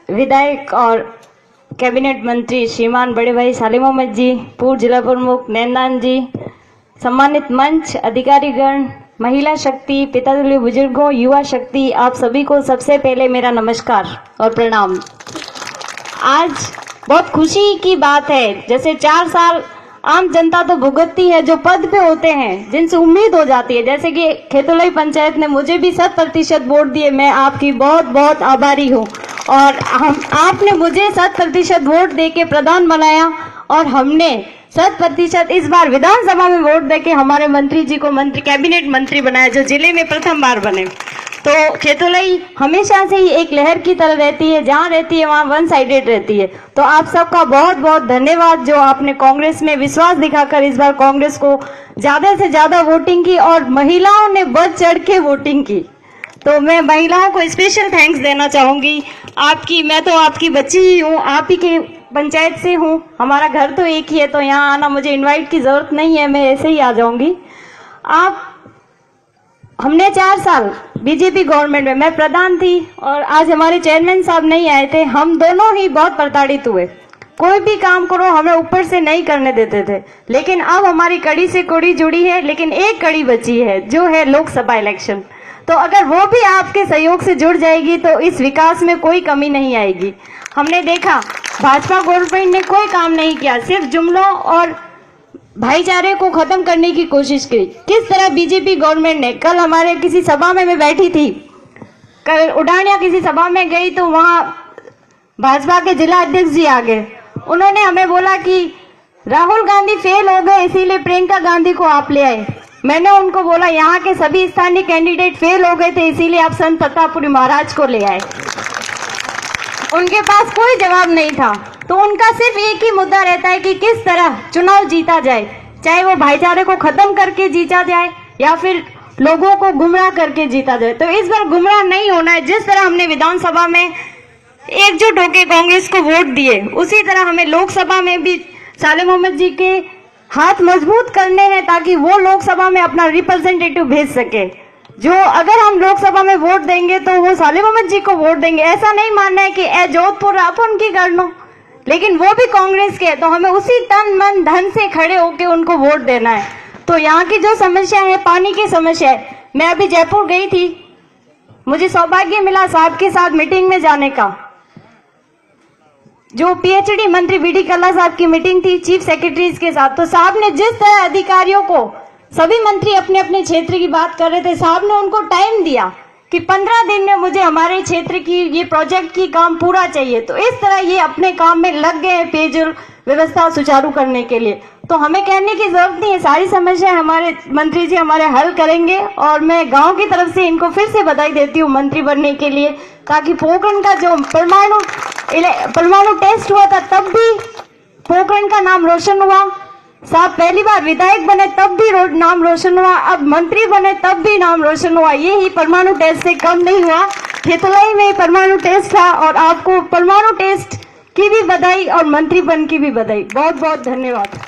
विधायक और कैबिनेट मंत्री श्रीमान बड़े भाई सालिम अहमद जी, पूर्व जिला प्रमुख नैनदान जी, सम्मानित मंच, अधिकारीगण, महिला शक्ति, पितातुल्य बुजुर्गों, युवा शक्ति, आप सभी को सबसे पहले मेरा नमस्कार और प्रणाम। आज बहुत खुशी की बात है, जैसे 4 साल आम जनता तो भुगतती है, जो पद पे होते हैं जिनसे उम्मीद हो जाती है, जैसे कि खेतोलई पंचायत ने मुझे भी 100% वोट दिए, मैं आपकी बहुत बहुत आभारी हूँ। और आपने मुझे 100% वोट देके प्रधान बनाया और हमने 100% इस बार विधानसभा में वोट देके हमारे मंत्री जी को कैबिनेट मंत्री बनाया, जो जिले में प्रथम बार बने। तो खेतोलई हमेशा से ही एक लहर की तरह रहती है, जहाँ रहती है वहाँ वन साइडेड रहती है। तो आप सबका बहुत बहुत धन्यवाद, जो आपने कांग्रेस में विश्वास दिखाकर इस बार कांग्रेस को ज्यादा से ज्यादा वोटिंग की और महिलाओं ने बढ़ चढ़ के वोटिंग की। तो मैं महिलाओं को स्पेशल थैंक्स देना चाहूंगी। मैं तो आपकी बच्ची ही हूँ, आप ही के पंचायत से हूँ, हमारा घर तो एक ही है, तो यहाँ आना मुझे इन्वाइट की जरूरत नहीं है, मैं ऐसे ही आ जाऊंगी। हमने 4 साल बीजेपी गवर्नमेंट में, मैं प्रधान थी और आज हमारे चेयरमैन साहब नहीं आए थे, हम दोनों ही बहुत प्रताड़ित हुए। कोई भी काम करो हमें ऊपर से नहीं करने देते थे, लेकिन अब हमारी कड़ी से कड़ी जुड़ी है, लेकिन एक कड़ी बची है, जो है लोकसभा इलेक्शन। तो अगर वो भी आपके सहयोग से जुड़ जाएगी तो इस विकास में कोई कमी नहीं आएगी। हमने देखा भाजपा गवर्नमेंट ने कोई काम नहीं किया, सिर्फ जुमलों और भाईचारे को खत्म करने की कोशिश की। किस तरह बीजेपी गवर्नमेंट ने, कल हमारे किसी सभा में मैं बैठी थी, कल उडानिया किसी सभा में गई तो वहां भाजपा के जिला अध्यक्ष जी आ गए, उन्होंने हमें बोला कि राहुल गांधी फेल हो गए इसीलिए प्रियंका गांधी को आप ले आए। मैंने उनको बोला यहाँ के सभी स्थानीय कैंडिडेट फेल हो गए थे, इसीलिए आप संत प्रतापपुरी महाराज को ले आए। उनके पास कोई जवाब नहीं था। तो उनका सिर्फ एक ही मुद्दा रहता है कि किस तरह चुनाव जीता जाए, चाहे वो भाईचारे को खत्म करके जीता जाए या फिर लोगों को गुमराह करके जीता जाए। तो इस बार गुमराह नहीं होना है। जिस तरह हमने विधानसभा में एकजुट होकर कांग्रेस को वोट दिए, उसी तरह हमें लोकसभा में भी सालिम अहमद जी के हाथ मजबूत करने हैं, ताकि वो लोकसभा में अपना रिप्रेजेंटेटिव भेज सके। जो अगर हम लोकसभा में वोट देंगे तो वो सालिम अहमद जी को वोट देंगे। ऐसा नहीं मानना है कि जोधपुर आप उनकी कर लो, लेकिन वो भी कांग्रेस के, तो हमें उसी तन मन धन से खड़े होकर उनको वोट देना है। तो यहाँ की जो समस्या है, पानी की समस्या है, मैं अभी जयपुर गई थी, मुझे सौभाग्य मिला साहब के साथ मीटिंग में जाने का। जो पीएचडी मंत्री बीडी कल्ला साहब की मीटिंग थी चीफ सेक्रेटरीज के साथ, तो साहब ने जिस तरह अधिकारियों को, सभी मंत्री अपने अपने क्षेत्र की बात कर रहे थे, साहब ने उनको टाइम दिया कि 15 दिन में मुझे हमारे क्षेत्र की ये प्रोजेक्ट की काम पूरा चाहिए। तो इस तरह ये अपने काम में लग गए हैं पेयजल व्यवस्था सुचारू करने के लिए। तो हमें कहने की जरूरत नहीं है, सारी समस्या हमारे मंत्री जी हमारे हल करेंगे। और मैं गांव की तरफ से इनको फिर से बधाई देती हूँ मंत्री बनने के लिए, ताकि पोखरण का जो परमाणु टेस्ट हुआ था तब भी पोखरण का नाम रोशन हुआ, साहब पहली बार विधायक बने तब भी नाम रोशन हुआ, अब मंत्री बने तब भी नाम रोशन हुआ। ये ही परमाणु टेस्ट से कम नहीं हुआ, खेतोलई में परमाणु टेस्ट था। और आपको परमाणु टेस्ट की भी बधाई और मंत्री बन की भी बधाई। बहुत बहुत धन्यवाद।